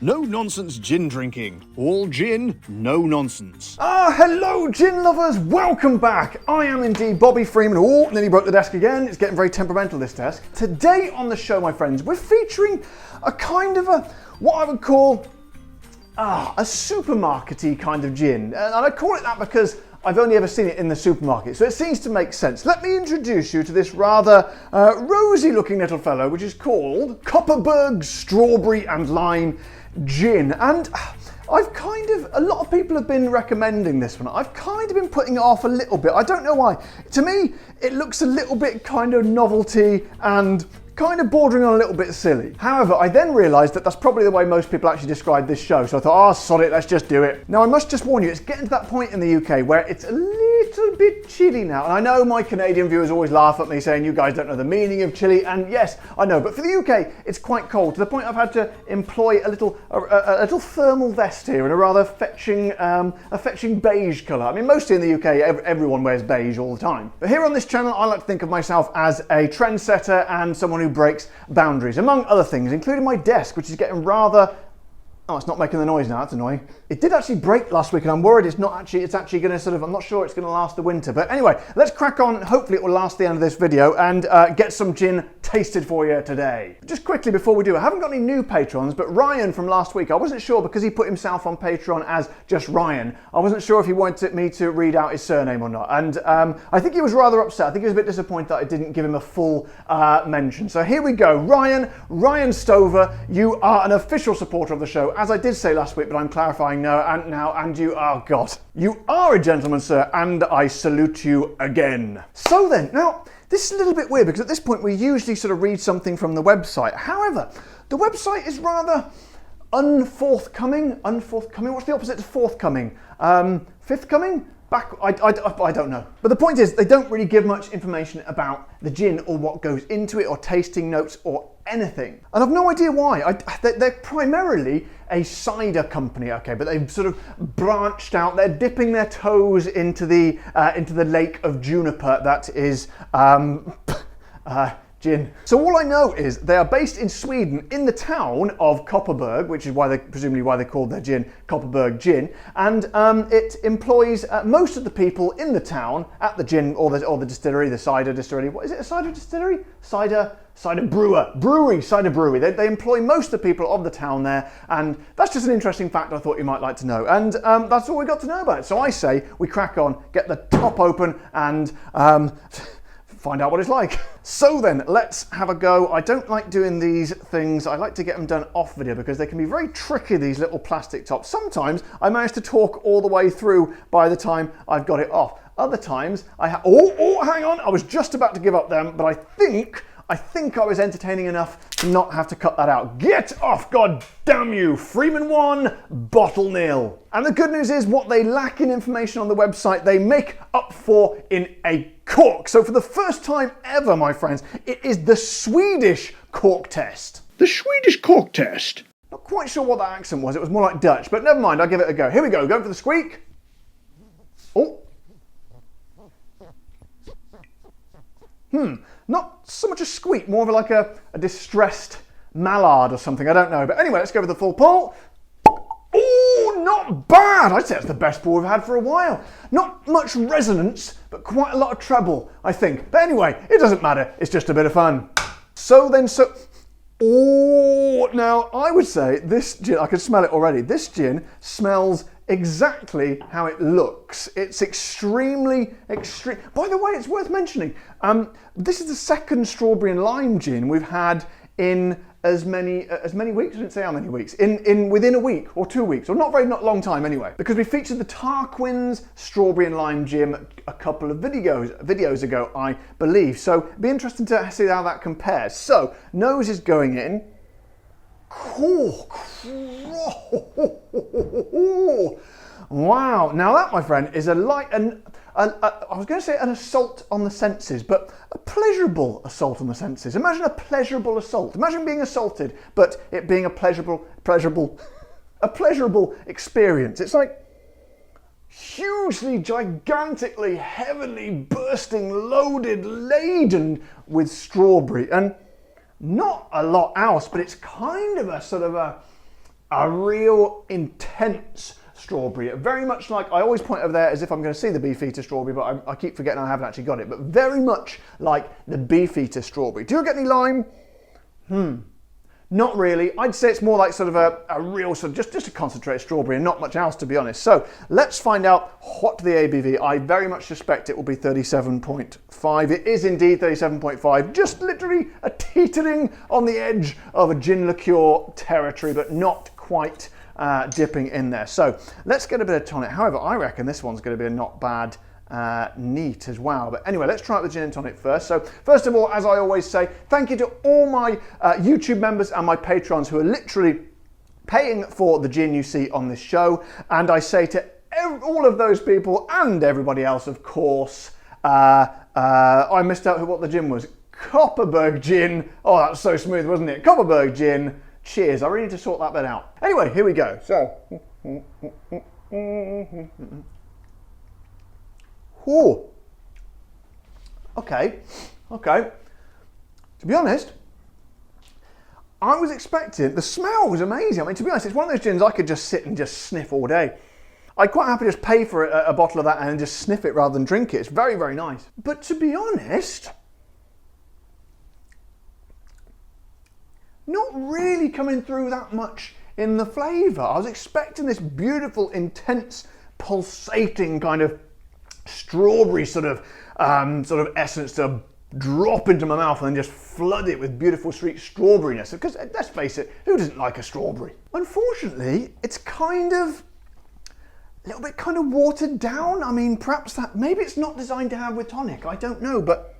No nonsense gin drinking. All gin, no nonsense. Hello gin lovers, welcome back. I am indeed Bobby Freeman. Oh, nearly broke the desk again. It's getting very temperamental, this desk. Today on the show, my friends, we're featuring a kind of what I would call a supermarket-y kind of gin. And I call it that because I've only ever seen it in the supermarket, so it seems to make sense. Let me introduce you to this rather rosy-looking little fellow, which is called Copperberg Strawberry and Lime Gin. And a lot of people have been recommending this one. I've kind of been putting it off a little bit. I don't know why. To me, it looks a little bit kind of novelty and kind of bordering on a little bit silly. However, I then realised that that's probably the way most people actually describe this show. So I thought, sod it, let's just do it. Now, I must just warn you, it's getting to that point in the UK where it's a little bit chilly now. And I know my Canadian viewers always laugh at me saying you guys don't know the meaning of chilly. And yes, I know, but for the UK, it's quite cold to the point I've had to employ a little thermal vest here in a rather fetching beige colour. I mean, mostly in the UK, everyone wears beige all the time. But here on this channel, I like to think of myself as a trendsetter and someone who breaks boundaries, among other things, including my desk, which is getting rather... Oh, it's not making the noise now, that's annoying. It did actually break last week and I'm worried it's actually going to I'm not sure it's going to last the winter. But anyway, let's crack on. Hopefully it will last the end of this video and get some gin tasted for you today. Just quickly before we do, I haven't got any new patrons, but Ryan from last week, I wasn't sure because he put himself on Patreon as just Ryan. I wasn't sure if he wanted me to read out his surname or not. And I think he was rather upset. I think he was a bit disappointed that I didn't give him a full mention. So here we go. Ryan Stover, you are an official supporter of the show, as I did say last week, but I'm clarifying now, and you, oh God, you are a gentleman, sir, and I salute you again. So then, now, this is a little bit weird because at this point we usually sort of read something from the website. However, the website is rather unforthcoming. What's the opposite of forthcoming? Fifthcoming? I don't know. But the point is, they don't really give much information about the gin or what goes into it or tasting notes or anything. And I've no idea why. They're primarily a cider company, okay, but they've sort of branched out. They're dipping their toes into the lake of juniper that is gin. So all I know is they are based in Sweden, in the town of Koppaburg, which is presumably why they called their gin Copperberg gin, and it employs most of the people in the town at the gin or the distillery, the cider distillery. What is it? A cider distillery? Cider brewery. They employ most of the people of the town there, and that's just an interesting fact I thought you might like to know. And that's all we got to know about it. So I say we crack on, get the top open, and find out what it's like. So then, let's have a go. I don't like doing these things. I like to get them done off video because they can be very tricky, these little plastic tops. Sometimes I manage to talk all the way through by the time I've got it off. Other times hang on, I was just about to give up them, but I think I was entertaining enough to not have to cut that out. Get off, god damn you! Freeman 1, bottle 0. And the good news is, what they lack in information on the website, they make up for in a cork. So for the first time ever, my friends, it is the Swedish cork test. The Swedish cork test? Not quite sure what that accent was. It was more like Dutch, but never mind, I'll give it a go. Here we go, going for the squeak. Oh. Not so much a squeak, more of like a distressed mallard or something, I don't know. But anyway, let's go with the full pull. Oh, not bad! I'd say it's the best pull we've had for a while. Not much resonance, but quite a lot of treble, I think. But anyway, it doesn't matter, it's just a bit of fun. Now I would say this gin, I can smell it already, this gin smells exactly how it looks. It's extreme. By the way, it's worth mentioning, this is the second strawberry and lime gin we've had in as many weeks. I didn't say how many weeks. Within a week or 2 weeks, or not long time anyway. Because we featured the Tarquin's strawberry and lime gin a couple of videos ago, I believe. So it'd be interesting to see how that compares. So nose is going in. Wow, now that, my friend, is I was going to say an assault on the senses, but a pleasurable assault on the senses. Imagine a pleasurable assault. Imagine being assaulted, but it being a pleasurable experience. It's like hugely, gigantically, heavily bursting, loaded, laden with strawberry, and not a lot else, but it's kind of a sort of a a real intense strawberry. Very much like, I always point over there as if I'm going to see the Beefeater strawberry, but I keep forgetting I haven't actually got it. But very much like the Beefeater strawberry. Do you get any lime? Not really. I'd say it's more like sort of a real sort of just a concentrated strawberry and not much else, to be honest. So let's find out what the ABV. I very much suspect it will be 37.5. It is indeed 37.5, just literally a teetering on the edge of a gin liqueur territory, but not quite dipping in there. So let's get a bit of tonic. However, I reckon this one's going to be a not bad neat as well. But anyway, let's try out the gin and tonic first. So first of all, as I always say, thank you to all my YouTube members and my patrons who are literally paying for the gin you see on this show. And I say to all of those people and everybody else, of course, I missed out what the gin was. Copperberg gin. Oh, that was so smooth, wasn't it? Copperberg gin. Cheers. I really need to sort that bit out. Anyway, here we go. So. Oh, okay. To be honest, I was expecting, the smell was amazing. I mean, to be honest, it's one of those gins I could just sit and just sniff all day. I'd quite happy to just pay for a bottle of that and just sniff it rather than drink it. It's very, very nice. But to be honest, not really coming through that much in the flavour. I was expecting this beautiful, intense, pulsating kind of strawberry sort of essence to drop into my mouth and then just flood it with beautiful sweet strawberryness. Because let's face it, who doesn't like a strawberry? Unfortunately, it's kind of a little bit kind of watered down. I mean, perhaps that, maybe it's not designed to have with tonic, I don't know, but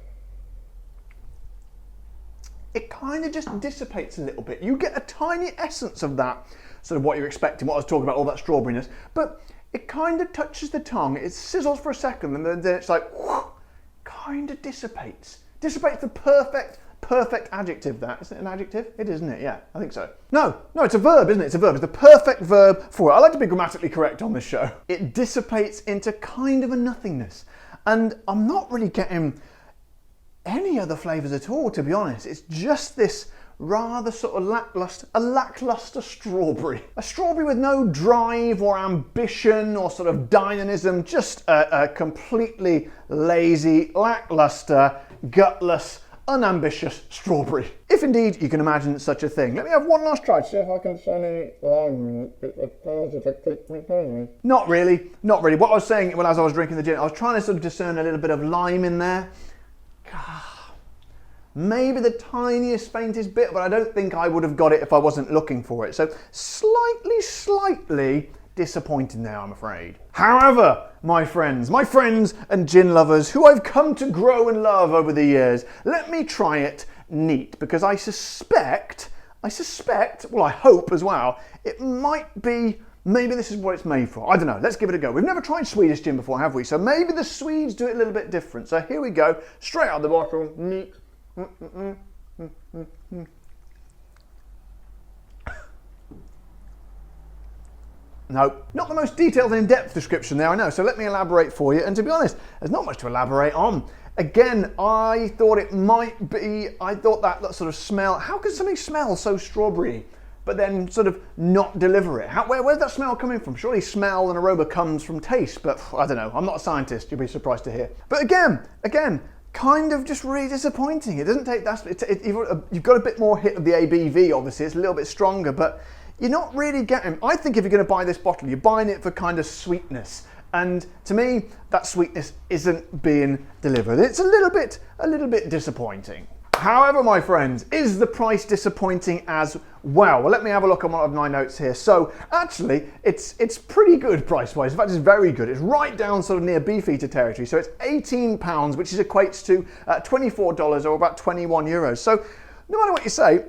it kind of just dissipates a little bit. You get a tiny essence of that, sort of what you're expecting, what I was talking about, all that strawberryness, but it kind of touches the tongue, it sizzles for a second, and then it's like, whoosh, kind of dissipates. Dissipates the perfect adjective, that. Isn't it an adjective? It is, isn't it? Yeah, I think so. No, it's a verb, isn't it? It's a verb. It's the perfect verb for it. I like to be grammatically correct on this show. It dissipates into kind of a nothingness. And I'm not really getting any other flavours at all, to be honest. It's just this rather sort of lackluster strawberry. A strawberry with no drive or ambition or sort of dynamism, just a completely lazy, lackluster, gutless, unambitious strawberry. If indeed you can imagine such a thing. Let me have one last try to see if I can find any lime. Not really. What I was saying when I was drinking the gin, I was trying to sort of discern a little bit of lime in there. Maybe the tiniest, faintest bit, but I don't think I would have got it if I wasn't looking for it. So slightly disappointed now, I'm afraid. However, my friends and gin lovers who I've come to grow and love over the years, let me try it neat, because I suspect, well, I hope as well, it might be, maybe this is what it's made for. I don't know, let's give it a go. We've never tried Swedish gin before, have we? So maybe the Swedes do it a little bit different. So here we go, straight out of the bottle, neat. No, not the most detailed and in-depth description there, I know, so let me elaborate for you. And to be honest, there's not much to elaborate on. Again, I thought that sort of smell, how could something smell so strawberry, but then sort of not deliver it? Where's that smell coming from? Surely smell and aroma comes from taste, but I don't know, I'm not a scientist, you'll be surprised to hear. But again, kind of just really disappointing. It doesn't take that, you've got a bit more hit of the ABV, obviously, it's a little bit stronger, but you're not really getting, I think if you're going to buy this bottle, you're buying it for kind of sweetness. And to me, that sweetness isn't being delivered. It's a little bit disappointing. However, my friends, is the price disappointing as well? Well, let me have a look on one of my notes here. So actually, it's pretty good price-wise. In fact, it's very good. It's right down sort of near Beefeater territory. So it's £18, which equates to $24 or about 21 euros. So no matter what you say,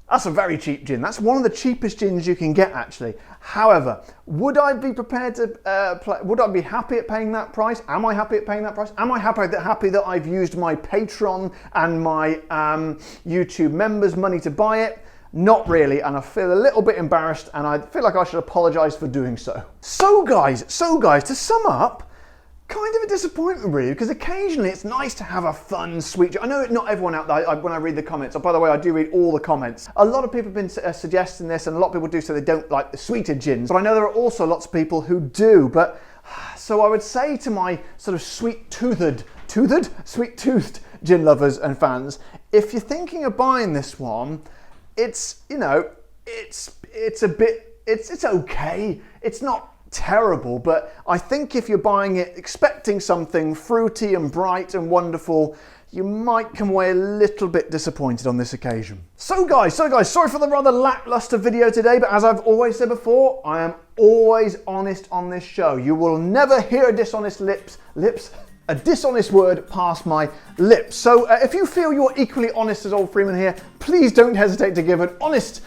that's a very cheap gin. That's one of the cheapest gins you can get, actually. However, would I be prepared to, would I be happy at paying that price? Am I happy at paying that price? Am I happy that I've used my Patreon and my YouTube members' money to buy it? Not really, and I feel a little bit embarrassed, and I feel like I should apologise for doing so. So guys, to sum up, kind of a disappointment really, because occasionally it's nice to have a fun, sweet gin. I know not everyone out there, when I read the comments, by the way, I do read all the comments. A lot of people have been suggesting this, and a lot of people do say they don't like the sweeter gins, but I know there are also lots of people who do. But so I would say to my sort of sweet-toothed gin lovers and fans, if you're thinking of buying this one, it's, you know, it's okay. It's not terrible, but I think if you're buying it expecting something fruity and bright and wonderful, you might come away a little bit disappointed on this occasion. So guys, sorry for the rather lackluster video today, but as I've always said before, I am always honest on this show. You will never hear a dishonest a dishonest word pass my lips. So if you feel you're equally honest as old Freeman here, please don't hesitate to give an honest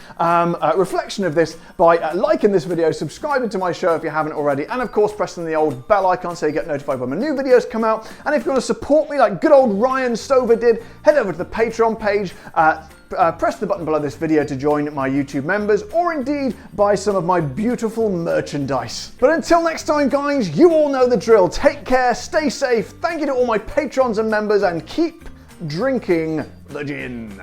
reflection of this by liking this video, subscribing to my show if you haven't already, and of course pressing the old bell icon so you get notified when my new videos come out. And if you want to support me like good old Ryan Stover did, head over to the Patreon page. Press the button below this video to join my YouTube members, or indeed buy some of my beautiful merchandise. But until next time guys, you all know the drill. Take care, stay safe, thank you to all my patrons and members, and keep drinking the gin.